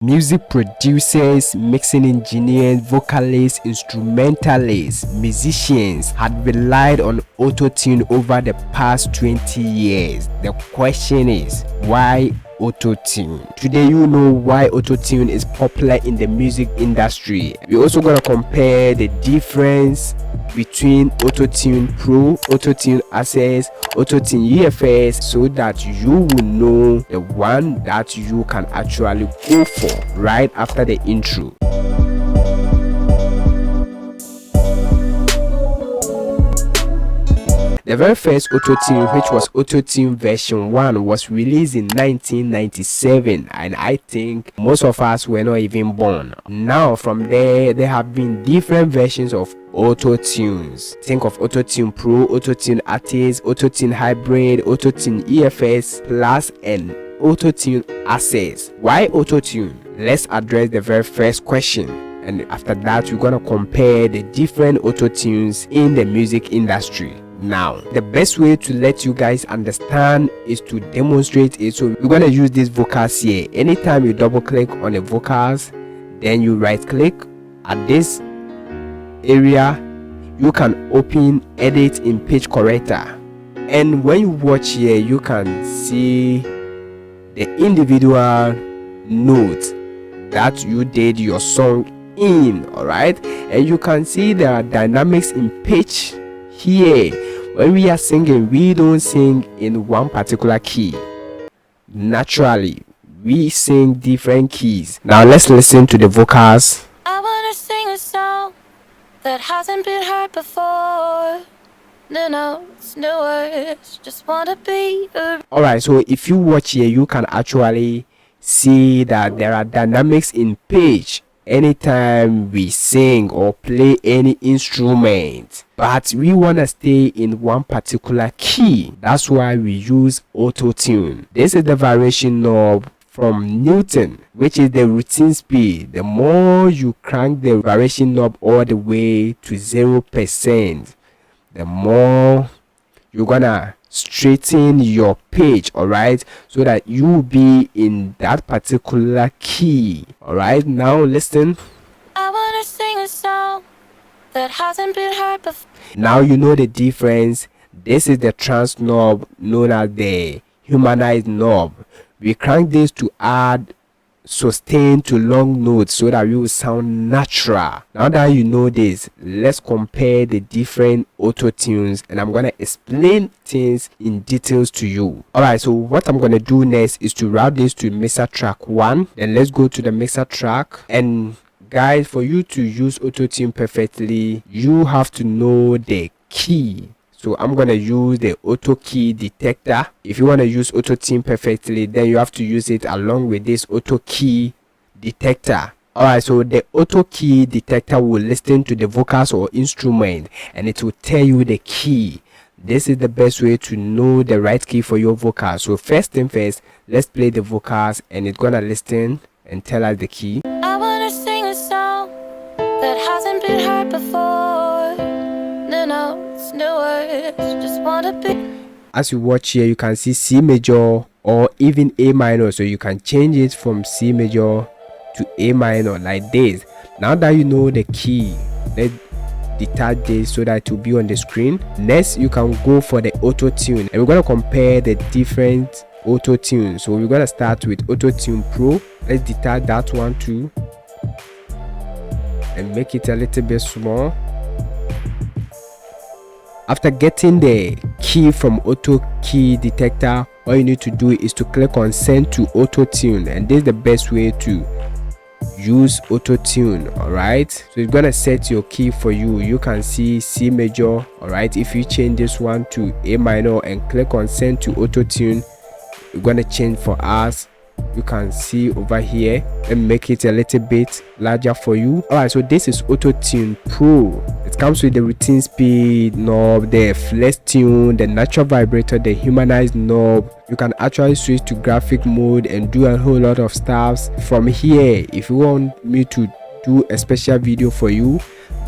Music producers, mixing engineers, vocalists, instrumentalists, musicians had relied on Autotune over the past 20 years. The question is, why Autotune? Today you know why Autotune is popular in the music industry. We're also going to compare the difference between Autotune Pro, Autotune Access, Autotune EFX, so that you will know the one that you can actually go for right after the intro. The very first Autotune, which was Autotune version 1, was released in 1997, and I think most of us were not even born. Now from there have been different versions of Autotunes. Think of Autotune Pro, Autotune Artist, Autotune Hybrid, Autotune EFX Plus, and Autotune Access. Why Autotune? Let's address the very first question, and after that we're gonna compare the different Autotunes in the music industry. Now, the best way to let you guys understand is to demonstrate it. So we're going to use these vocals here. Anytime you double click on the vocals, then you right click at this area, you can open edit in page corrector, and when you watch here you can see the individual notes that you did your song in. All right, and you can see there are dynamics in pitch here. When we are singing, we don't sing in one particular key. Naturally, we sing different keys. Now let's listen to the vocals. I wanna sing a song that hasn't been heard before. No notes, no words, just wanna be a... Alright, so if you watch here, you can actually see that there are dynamics in pitch anytime we sing or play any instrument, but we want to stay in one particular key. That's why we use Autotune. This is the variation knob from Newton, which is the routine speed. The more you crank the variation knob all the way to 0%, the more you're gonna straighten your page, all right, so that you will be in that particular key. All right, now listen. I wanna sing a song that hasn't been heard before. Now you know the difference. This is the trans knob, known as the humanized knob. We crank this to add sustain to long notes so that we will sound natural. Now that you know this, let's compare the different Autotunes, and I'm gonna explain things in details to you. Alright, so what I'm gonna do next is to route this to mixer track 1. Then let's go to the mixer track. And guys, for you to use Autotune perfectly, you have to know the key. So I'm gonna use the auto key detector. If you want to use Autotune perfectly, then you have to use it along with this auto key detector. Alright, so the auto key detector will listen to the vocals or instrument, and it will tell you the key. This is the best way to know the right key for your vocals. So first thing first, let's play the vocals, and it's gonna listen and tell us the key. I wanna sing a song that hasn't been heard before. No notes, no words, just wanna be. As you watch here, you can see C major or even A minor, so you can change it from C major to A minor like this. Now that you know the key, let's detach this so that it will be on the screen. Next, you can go for the Autotune, and we're going to compare the different Autotunes. So we're going to start with Autotune Pro. Let's detach that one too and make it a little bit small. After getting the key from auto key detector, all you need to do is to click on send to Autotune, and this is the best way to use Autotune. All right, so it's gonna set your key for you. You can see C major. All right, if you change this one to A minor and click on send to Autotune, you're gonna change for us. You can see over here and make it a little bit larger for you. Alright, so this is Autotune Pro. It comes with the routine speed knob, the flex tune, the natural vibrator, the humanized knob. You can actually switch to graphic mode and do a whole lot of stuff from here. If you want me to do a special video for you,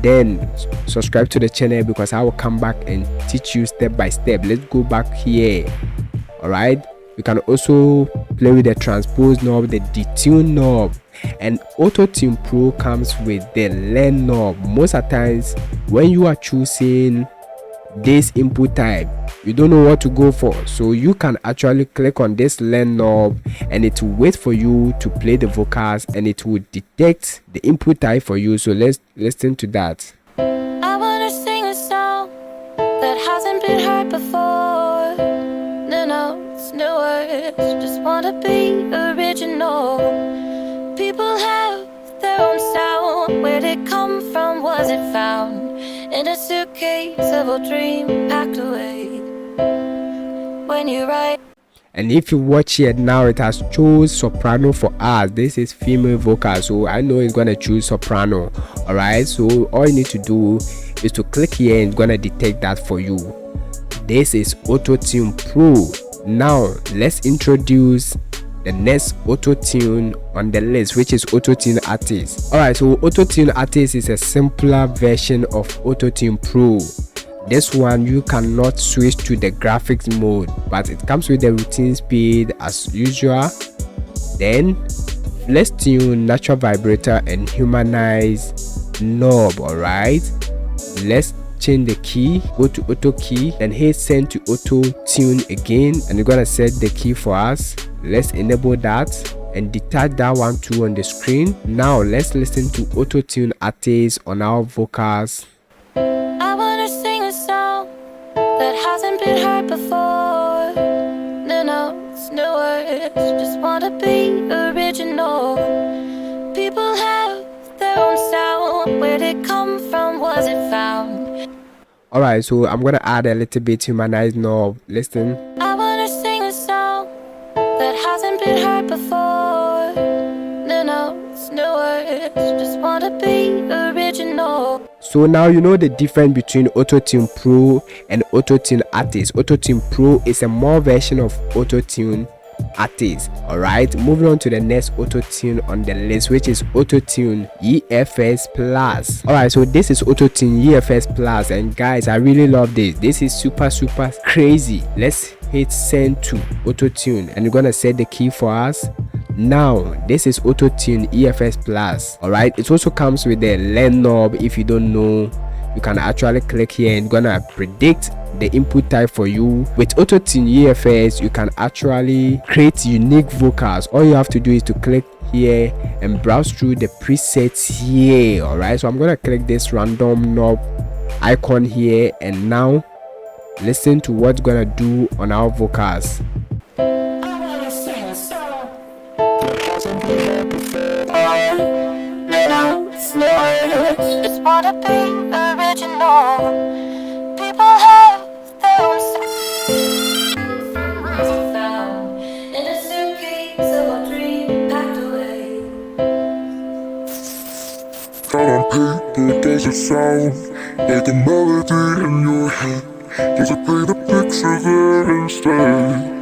then subscribe to the channel, because I will come back and teach you step by step. Let's go back here. Alright, you can also play with the transpose knob, the detune knob, And Autotune Pro comes with the learn knob. Most of the times when you are choosing this input type, you don't know what to go for, so you can actually click on this learn knob and it will wait for you to play the vocals and it will detect the input type for you. So let's listen to that. I wanna sing a song that hasn't been heard before. No notes, no words, just wanna be original. People have their own sound. Where'd it come from? Was it found in a suitcase of a dream packed away? When you write. And if you watch it now, it has chose soprano for us. This is female vocal, so I know it's gonna choose soprano. All right, so all you need to do is to click here and it's gonna detect that for you. This is Autotune Pro. Now let's introduce the next Autotune on the list, which is Autotune Artist. All right, so Autotune Artist is a simpler version of Autotune Pro. This one you cannot switch to the graphics mode, but it comes with the routine speed as usual. Then let's tune natural vibrator and humanize knob. All right, let's change the key, go to auto key, then hit send to auto tune again, and you're gonna set the key for us. Let's enable that and detach that one too on the screen. Now let's listen to Autotune Artist on our vocals. I wanna sing a song that hasn't been heard before. No notes, no words, just wanna be original. People have their own sound. Where'd it come from? Was it found? All right, so I'm gonna add a little bit humanized knob. Listen. I wanna sing a song that hasn't been heard before. No notes, no words, just wanna be original. So now you know the difference between Autotune Pro and Autotune Artist. Autotune Pro is a more version of Autotune Artist. All right, moving on to the next Autotune on the list, which is Autotune EFX Plus. All right, so this is Autotune EFX Plus, and guys, I really love this. This is super crazy. Let's hit send to Autotune and you're gonna set the key for us. Now this is Autotune EFX Plus. All right, it also comes with the learn knob. If you don't know, you can actually click here and gonna predict the input type for you. With Autotune EFX, you can actually create unique vocals. All you have to do is to click here and browse through the presets here. All right, so I'm gonna click this random knob icon here, and now listen to what's gonna do on our vocals. Just wanna be original. People have their own sound. In a suitcase of a dream packed away. Down on paper, does it sound like a melody in your head? Does it paint a picture there instead?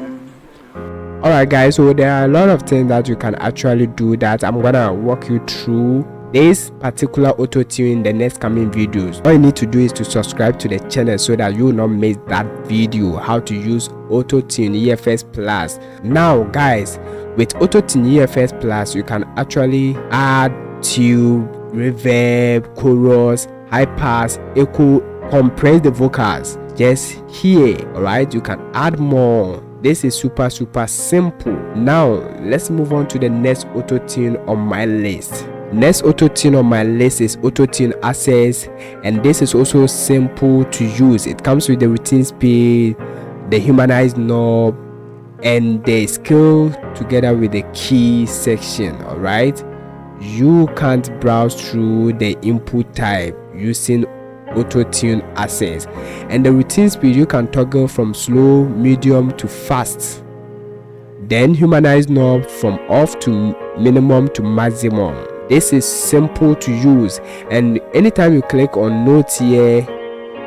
Alright guys, so there are a lot of things that you can actually do that I'm gonna walk you through this particular Autotune in the next coming videos. All you need to do is to subscribe to the channel so that you will not miss that video, how to use Autotune EFX Plus. Now guys, with Autotune EFX Plus, you can actually add tube, reverb, chorus, high pass, echo, compress the vocals just here. All right, you can add more. This is super simple. Now let's move on to the next Autotune on my list. Next Autotune on my list is Autotune Access, and this is also simple to use. It comes with the routine speed, the humanized knob, and the scale together with the key section. All right, you can't browse through the input type using Autotune Access, and the routine speed you can toggle from slow, medium to fast. Then humanized knob from off to minimum to maximum. This is simple to use, and anytime you click on notes here,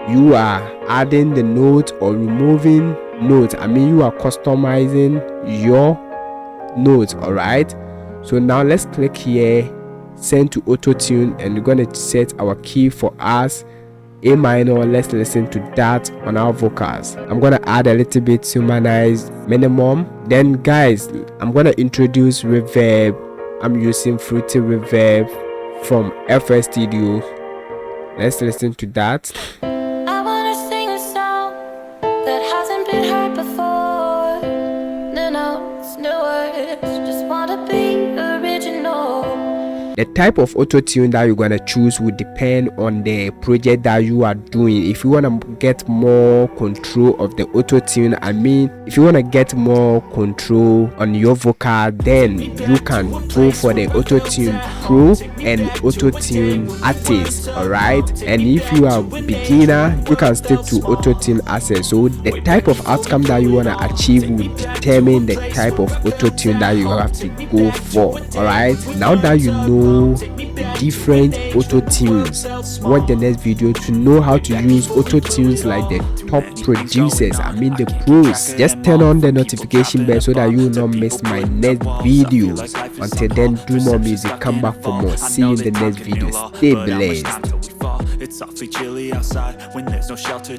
you are adding the note or removing notes. I mean, you are customizing your notes. All right, so now let's click here, send to Autotune, and we're going to set our key for us, A minor. Let's listen to that on our vocals. I'm gonna add a little bit humanized minimum. Then guys, I'm gonna introduce reverb I'm using Fruity Reverb from FL Studio. Let's listen to that. I wanna sing a song that hasn't been heard before. No notes, no words, just wanna be original. The type of auto-tune that you're gonna choose will depend on the project that you are doing. If you wanna get more control of the auto-tune, if you wanna get more control on your vocal, then you can go for the Autotune Pro and Autotune Artist. Alright, and if you are a beginner, you can stick to Autotune Access. So the type of outcome that you wanna achieve will determine the type of auto-tune that you have to go for. Alright, now that you know the different auto tunes, watch the next video to know how to use auto tunes like the top producers, the pros. Just turn on the notification bell so that you will not miss my next video. Until then, do more music, come back for more. See you in the next video. Stay blessed. It's awfully chilly outside when there's no shelter.